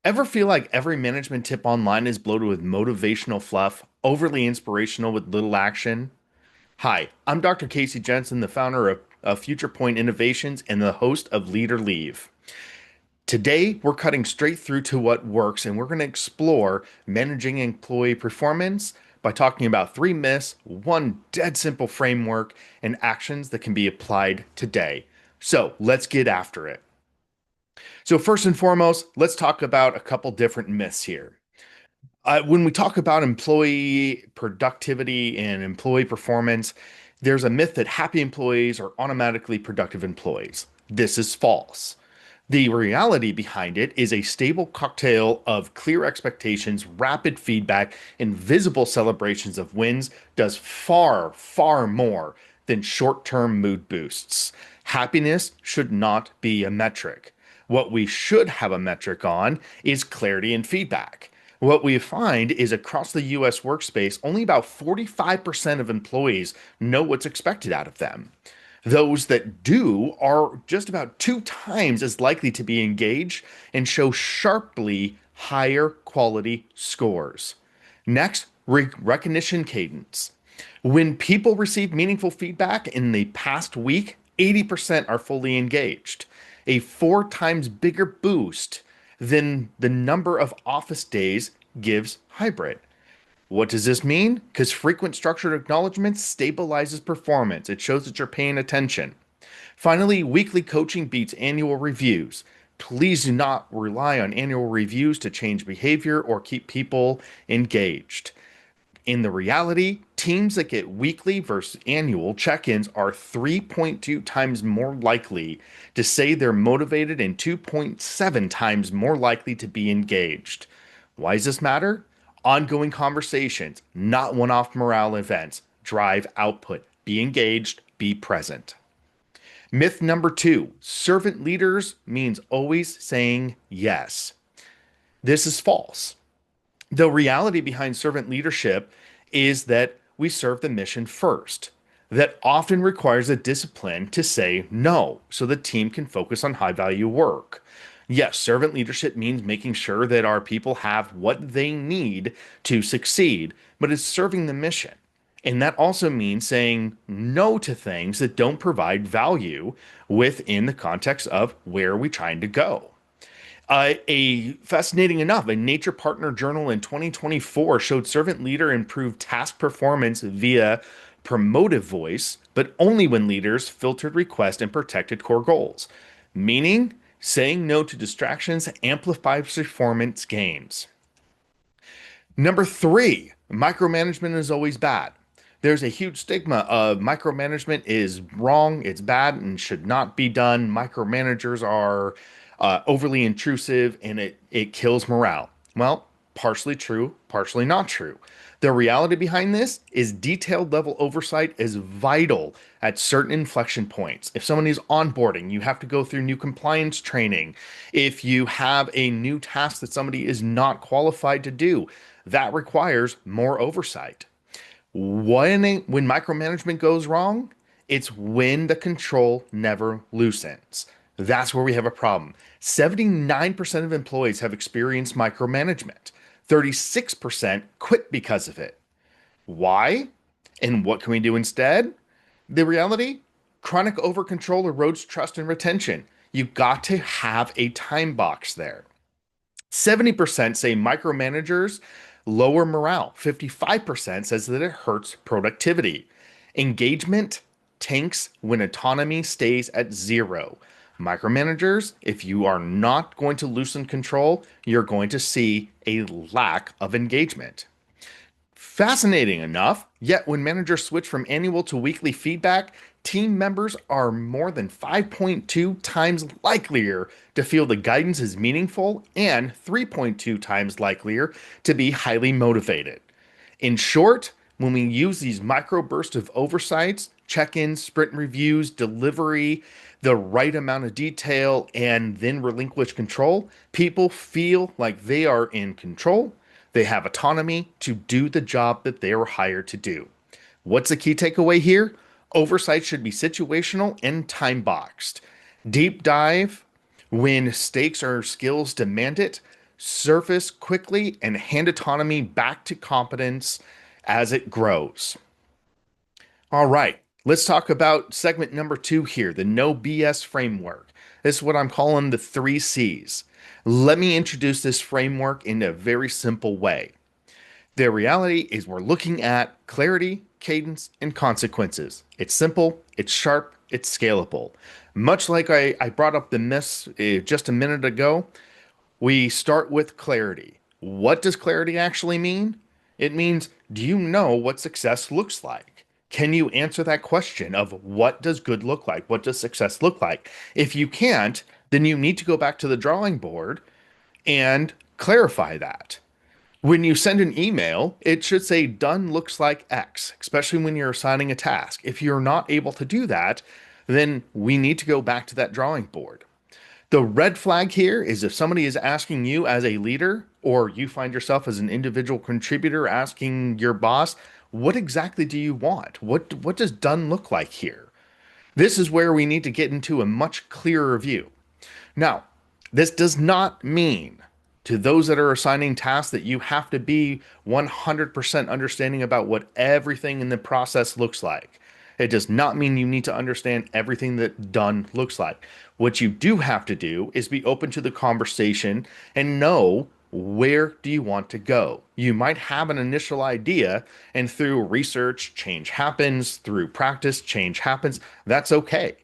Ever feel like every management tip online is bloated with motivational fluff, overly inspirational with little action? Hi, I'm Dr. Casey Jensen, the founder of Future Point Innovations and the host of Leader Leave. Today, we're cutting straight through to what works, and we're going to explore managing employee performance by talking about three myths, one dead simple framework, and actions that can be applied today. So let's get after it. So, first and foremost, let's talk about a couple different myths here. When we talk about employee productivity and employee performance, there's a myth that happy employees are automatically productive employees. This is false. The reality behind it is a stable cocktail of clear expectations, rapid feedback, and visible celebrations of wins does far, far more than short term mood boosts. Happiness should not be a metric. What we should have a metric on is clarity and feedback. What we find is across the US workspace, only about 45% of employees know what's expected out of them. Those that do are just about two times as likely to be engaged and show sharply higher quality scores. Next, recognition cadence. When people receive meaningful feedback in the past week, 80% are fully engaged, a four times bigger boost than the number of office days gives hybrid. What does this mean? Because frequent structured acknowledgments stabilizes performance. It shows that you're paying attention. Finally, weekly coaching beats annual reviews. Please do not rely on annual reviews to change behavior or keep people engaged. In the reality, teams that get weekly versus annual check-ins are 3.2 times more likely to say they're motivated and 2.7 times more likely to be engaged. Why does this matter? Ongoing conversations, not one-off morale events, drive output. Be engaged, be present. Myth number two, servant leaders means always saying yes. This is false. The reality behind servant leadership is that we serve the mission first. That often requires a discipline to say no so the team can focus on high value work. Yes, servant leadership means making sure that our people have what they need to succeed, but it's serving the mission. And that also means saying no to things that don't provide value within the context of where are we trying to go. A fascinating enough, a Nature Partner journal in 2024 showed servant leader improved task performance via promotive voice, but only when leaders filtered requests and protected core goals. Meaning, saying no to distractions amplifies performance gains. Number three, micromanagement is always bad. There's a huge stigma of micromanagement is wrong, it's bad, and should not be done. Micromanagers are overly intrusive and it kills morale. Well, partially true, partially not true. The reality behind this is detailed level oversight is vital at certain inflection points. If someone is onboarding, you have to go through new compliance training. If you have a new task that somebody is not qualified to do, that requires more oversight. When micromanagement goes wrong, it's when the control never loosens. That's where we have a problem. 79% of employees have experienced micromanagement. 36% quit because of it. Why? And what can we do instead? The reality, chronic overcontrol erodes trust and retention. You got to have a time box there. 70% say micromanagers lower morale. 55% says that it hurts productivity. Engagement tanks when autonomy stays at zero. Micromanagers, if you are not going to loosen control, you're going to see a lack of engagement. Fascinating enough, yet when managers switch from annual to weekly feedback, team members are more than 5.2 times likelier to feel the guidance is meaningful and 3.2 times likelier to be highly motivated. In short, when we use these micro bursts of oversights, check-ins, sprint reviews, delivery, the right amount of detail, and then relinquish control, people feel like they are in control. They have autonomy to do the job that they were hired to do. What's the key takeaway here? Oversight should be situational and time boxed. Deep dive when stakes or skills demand it. surface quickly and hand autonomy back to competence as it grows. All right, let's talk about segment number two here, the no BS framework. This is what I'm calling the three C's. Let me introduce this framework in a very simple way. The reality is we're looking at clarity, cadence, and consequences. It's simple, it's sharp, it's scalable. Much like I brought up the myths just a minute ago, we start with clarity. What does clarity actually mean? It means, do you know what success looks like? Can you answer that question of what does good look like? What does success look like? If you can't, then you need to go back to the drawing board and clarify that. When you send an email, it should say done looks like X, especially when you're assigning a task. If you're not able to do that, then we need to go back to that drawing board. The red flag here is if somebody is asking you as a leader, or you find yourself as an individual contributor asking your boss, what exactly do you want? What does done look like here? This is where we need to get into a much clearer view. Now, this does not mean to those that are assigning tasks that you have to be 100% understanding about what everything in the process looks like. It does not mean you need to understand everything that done looks like. What you do have to do is be open to the conversation and know where do you want to go. You might have an initial idea, and through research, change happens. Through practice, change happens. That's okay.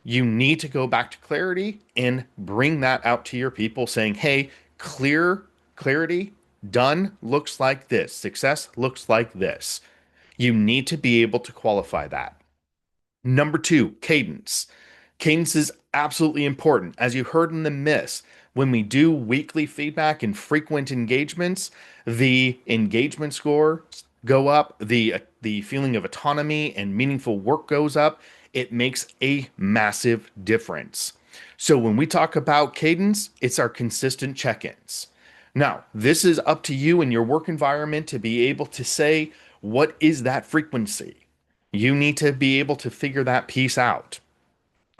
You need to go back to clarity and bring that out to your people saying, hey, clarity, done looks like this. Success looks like this. You need to be able to qualify that. Number two, cadence. Cadence is absolutely important. As you heard in the myths, when we do weekly feedback and frequent engagements, the engagement score go up, the feeling of autonomy and meaningful work goes up. It makes a massive difference. So when we talk about cadence, it's our consistent check-ins. Now, this is up to you in your work environment to be able to say, what is that frequency? You need to be able to figure that piece out.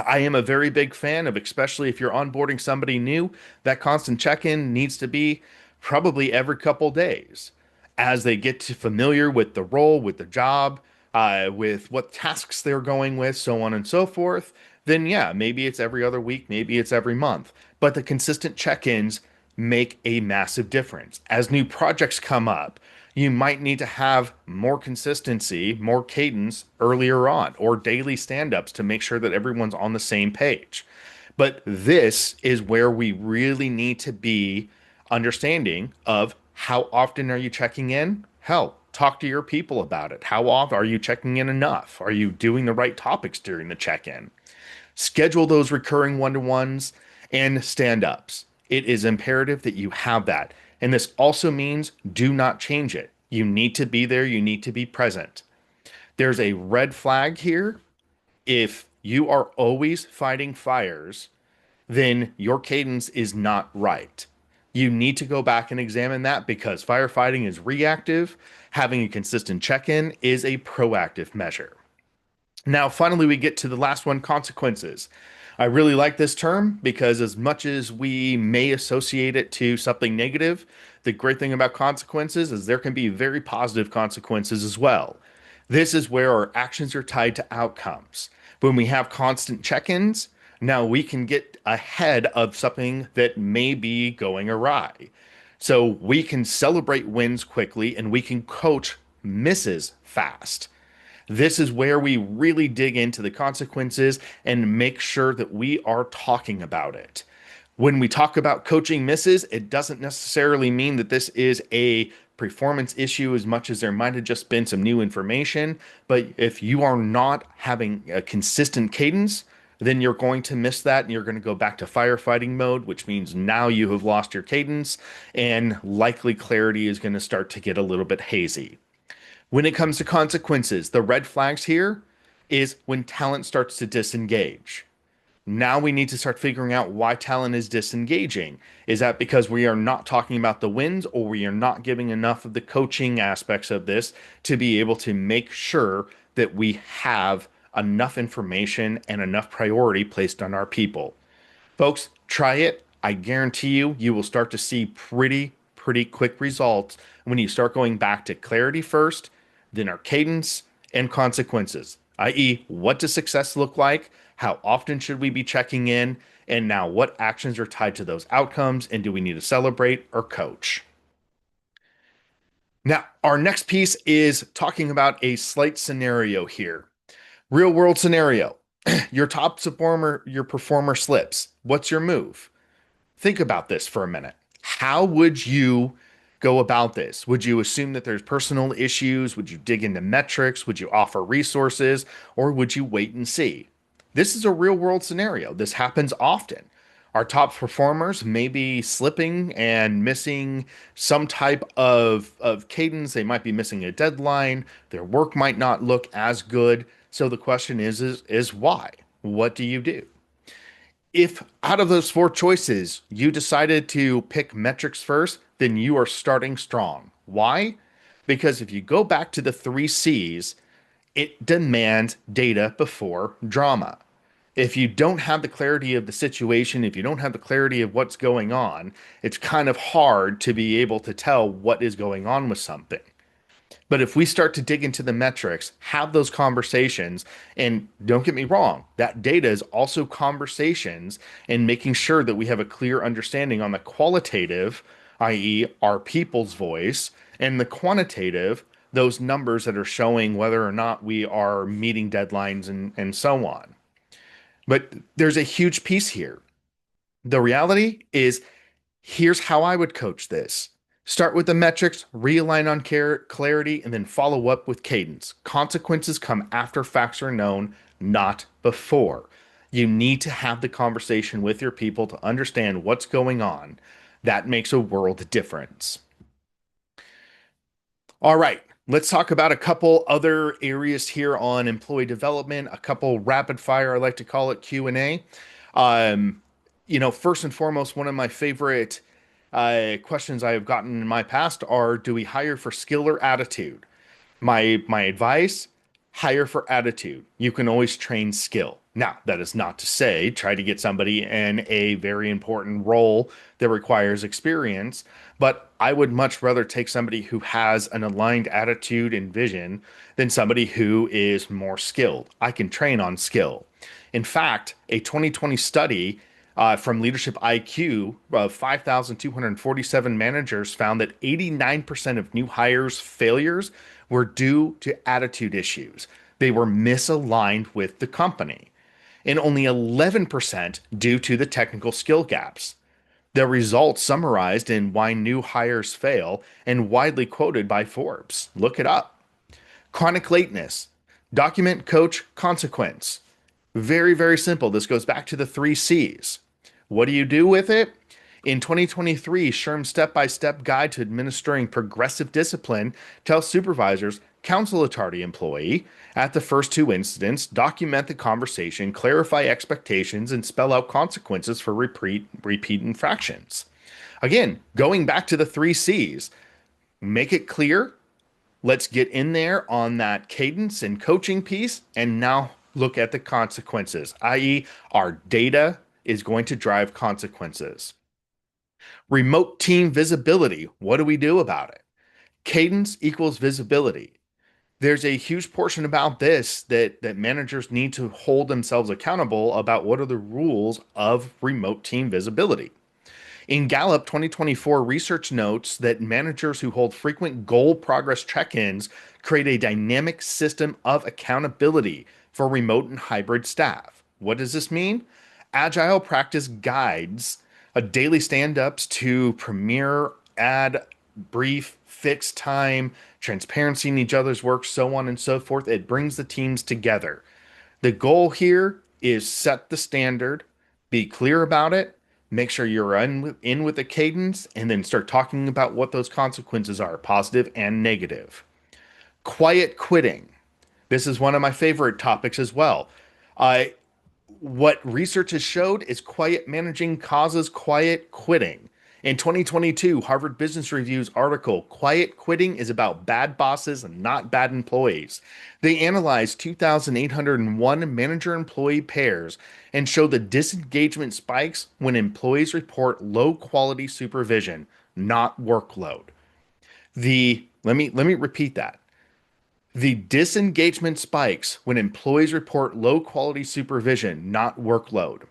I am a very big fan of, especially if you're onboarding somebody new, that constant check-in needs to be probably every couple days as they get to familiar with the role, with the job, with what tasks they're going with, so on and so forth. Then yeah, maybe it's every other week, maybe it's every month. But the consistent check-ins make a massive difference. As new projects come up, you might need to have more consistency, more cadence earlier on, or daily stand-ups to make sure that everyone's on the same page. But this is where we really need to be understanding of how often are you checking in? Hell, talk to your people about it. How often are you checking in enough? Are you doing the right topics during the check-in? Schedule those recurring one-to-ones and stand-ups. It is imperative that you have that. And this also means do not change it. You need to be there. You need to be present. There's a red flag here. If you are always fighting fires, then your cadence is not right. You need to go back and examine that because firefighting is reactive. Having a consistent check-in is a proactive measure. Now, finally, we get to the last one, consequences. I really like this term because as much as we may associate it to something negative, the great thing about consequences is there can be very positive consequences as well. This is where our actions are tied to outcomes. When we have constant check-ins, now we can get ahead of something that may be going awry. So we can celebrate wins quickly and we can coach misses fast. This is where we really dig into the consequences and make sure that we are talking about it. When we talk about coaching misses, it doesn't necessarily mean that this is a performance issue as much as there might have just been some new information. But if you are not having a consistent cadence, then you're going to miss that and you're going to go back to firefighting mode, which means now you have lost your cadence and likely clarity is going to start to get a little bit hazy. When it comes to consequences, the red flags here is when talent starts to disengage. Now we need to start figuring out why talent is disengaging. Is that because we are not talking about the wins or we are not giving enough of the coaching aspects of this to be able to make sure that we have enough information and enough priority placed on our people? Folks, try it. I guarantee you, you will start to see pretty quick results when you start going back to clarity first, then our cadence and consequences, i.e., what does success look like? How often should we be checking in? And now, what actions are tied to those outcomes? And do we need to celebrate or coach? Now, our next piece is talking about a slight scenario here. Real world scenario. Your performer slips. What's your move? Think about this for a minute. How would you go about this? Would you assume that there's personal issues? Would you dig into metrics? Would you offer resources? Or would you wait and see? This is a real world scenario. This happens often. Our top performers may be slipping and missing some type of cadence. They might be missing a deadline. Their work might not look as good. So the question is why? What do you do? If out of those four choices you decided to pick metrics first, then you are starting strong. Why? Because if you go back to the three C's, it demands data before drama. If you don't have the clarity of the situation, if you don't have the clarity of what's going on, it's kind of hard to be able to tell what is going on with something. But if we start to dig into the metrics, have those conversations, and don't get me wrong, that data is also conversations and making sure that we have a clear understanding on the qualitative, i.e., our people's voice, and the quantitative, those numbers that are showing whether or not we are meeting deadlines and so on. But there's a huge piece here. The reality is, here's how I would coach this. Start with the metrics, realign on clarity, and then follow up with cadence. Consequences come after facts are known, not before. You need to have the conversation with your people to understand what's going on. That makes a world difference. All right, let's talk about a couple other areas here on employee development, a couple rapid fire, I like to call it Q&A. Um, First and foremost, one of my favorite questions I have gotten in my past are, do we hire for skill or attitude? My advice, hire for attitude. You can always train skill. Now, that is not to say try to get somebody in a very important role that requires experience, but I would much rather take somebody who has an aligned attitude and vision than somebody who is more skilled. I can train on skill. In fact, a 2020 study from Leadership IQ of 5,247 managers found that 89% of new hires' failures were due to attitude issues. They were misaligned with the company, and only 11% due to the technical skill gaps. The results summarized in Why New Hires Fail and widely quoted by Forbes. Look it up. Chronic lateness. Document, coach, consequence. Very, very simple. This goes back to the three C's. What do you do with it? In 2023, SHRM's step-by-step guide to administering progressive discipline tells supervisors, counsel a tardy employee at the first two incidents, document the conversation, clarify expectations, and spell out consequences for repeat infractions. Again, going back to the three C's, make it clear. Let's get in there on that cadence and coaching piece, and now look at the consequences, i.e., our data is going to drive consequences. Remote team visibility. What do we do about it? Cadence equals visibility. There's a huge portion about this that managers need to hold themselves accountable about what are the rules of remote team visibility. In Gallup 2024 research notes that managers who hold frequent goal progress check-ins create a dynamic system of accountability for remote and hybrid staff. What does this mean? Agile practice guides daily stand-ups to premiere, add, brief, fixed time, transparency in each other's work, so on and so forth. It brings the teams together. The goal here is set the standard, be clear about it, make sure you're in with the cadence, and then start talking about what those consequences are, positive and negative. Quiet quitting. This is one of my favorite topics as well. What research has showed is quiet managing causes quiet quitting. In 2022, Harvard Business Review's article, Quiet Quitting is About Bad Bosses and Not Bad Employees. They analyzed 2,801 manager employee pairs and showed the disengagement spikes when employees report low quality supervision, not workload. Let me repeat that. The disengagement spikes when employees report low quality supervision, not workload.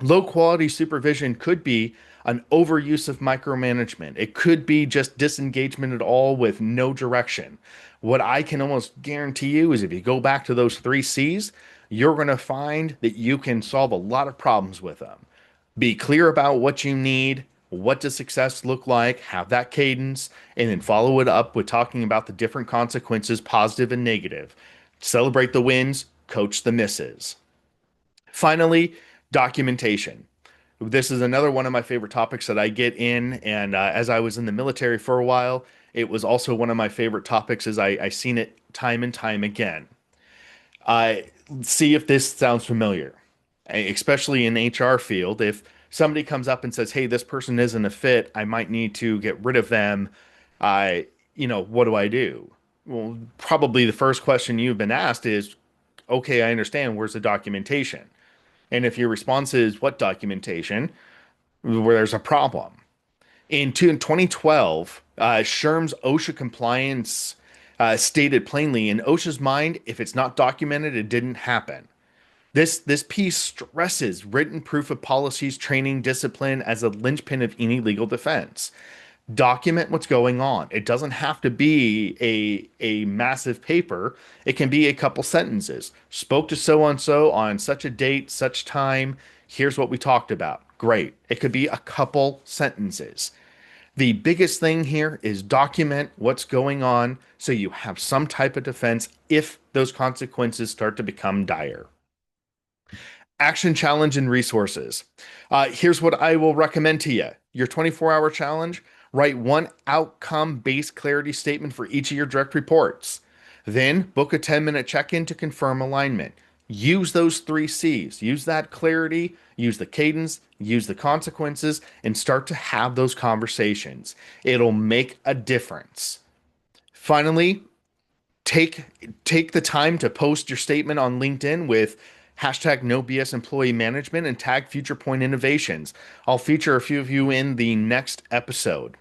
Low quality supervision could be an overuse of micromanagement. It could be just disengagement at all with no direction. What I can almost guarantee you is if you go back to those three C's, you're going to find that you can solve a lot of problems with them. Be clear about what you need. What does success look like? Have that cadence, and then follow it up with talking about the different consequences, positive and negative. Celebrate the wins, coach the misses. Finally, documentation. This is another one of my favorite topics that I get in, and as I was in the military for a while, it was also one of my favorite topics as I seen it time and time again. I see if this sounds familiar, especially in HR field. If somebody comes up and says, "Hey, this person isn't a fit. I might need to get rid of them." I, what do I do? Well, probably the first question you've been asked is, "Okay, I understand. Where's the documentation?" And if your response is, "What documentation?" Where there's a problem. In 2012, SHRM's OSHA compliance stated plainly, in OSHA's mind, if it's not documented, it didn't happen. This piece stresses written proof of policies, training, discipline as a linchpin of any legal defense. Document what's going on. It doesn't have to be a massive paper. It can be a couple sentences. Spoke to so and so on such a date, such time. Here's what we talked about. Great. It could be a couple sentences. The biggest thing here is document what's going on so you have some type of defense if those consequences start to become dire. Action challenge and resources. Here's what I will recommend to you. Your 24-hour challenge, write one outcome-based clarity statement for each of your direct reports. Then book a 10-minute check-in to confirm alignment. Use those three C's. Use that clarity, use the cadence, use the consequences, and start to have those conversations. It'll make a difference. Finally, take the time to post your statement on LinkedIn with hashtag no BS employee management and tag Future Point Innovations. I'll feature a few of you in the next episode.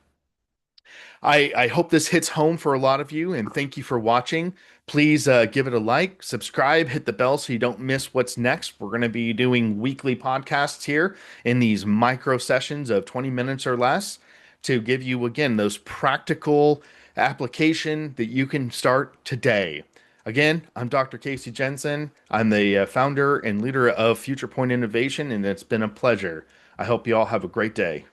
I hope this hits home for a lot of you, and thank you for watching. Please give it a like, subscribe, hit the bell so you don't miss what's next. We're going to be doing weekly podcasts here in these micro sessions of 20 minutes or less to give you, again, those practical application that you can start today. Again, I'm Dr. Casey Jensen. I'm the founder and leader of Future Point Innovation, and it's been a pleasure. I hope you all have a great day.